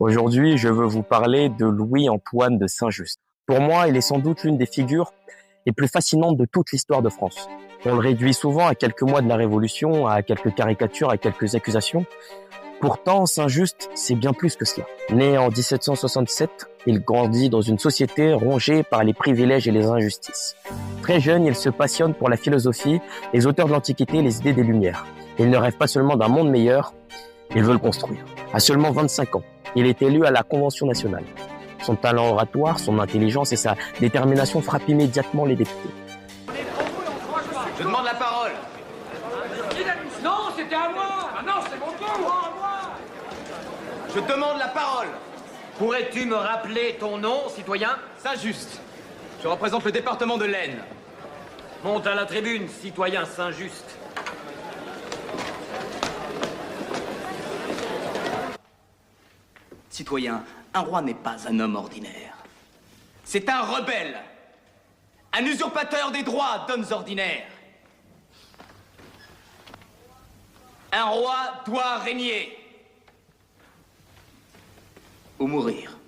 Aujourd'hui, je veux vous parler de Louis-Antoine de Saint-Just. Pour moi, il est sans doute l'une des figures les plus fascinantes de toute l'histoire de France. On le réduit souvent à quelques mois de la Révolution, à quelques caricatures, à quelques accusations. Pourtant, Saint-Just, c'est bien plus que cela. Né en 1767, il grandit dans une société rongée par les privilèges et les injustices. Très jeune, il se passionne pour la philosophie, les auteurs de l'Antiquité et les idées des Lumières. Il ne rêve pas seulement d'un monde meilleur, il veut le construire. À seulement 25 ans, il est élu à la Convention nationale. Son talent oratoire, son intelligence et sa détermination frappent immédiatement les députés. Je demande la parole. Non, c'était à moi. Ah non, c'est mon tour. Je demande la parole. Pourrais-tu me rappeler ton nom, citoyen? Saint-Just. Je représente le département de l'Aisne. Monte à la tribune, citoyen Saint-Just. Citoyen, un roi n'est pas un homme ordinaire. C'est un rebelle. Un usurpateur des droits d'hommes ordinaires. Un roi doit régner. Ou mourir.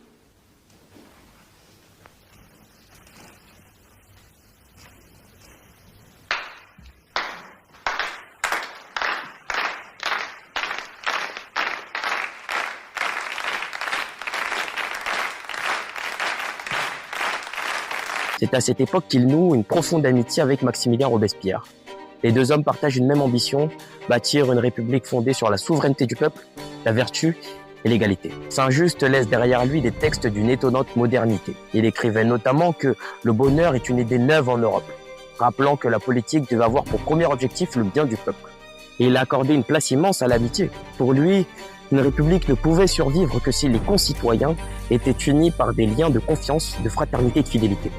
C'est à cette époque qu'il noue une profonde amitié avec Maximilien Robespierre. Les deux hommes partagent une même ambition, bâtir une république fondée sur la souveraineté du peuple, la vertu et l'égalité. Saint-Just laisse derrière lui des textes d'une étonnante modernité. Il écrivait notamment que le bonheur est une idée neuve en Europe, rappelant que la politique devait avoir pour premier objectif le bien du peuple. Et il a accordé une place immense à l'amitié. Pour lui, une république ne pouvait survivre que si les concitoyens étaient unis par des liens de confiance, de fraternité et de fidélité.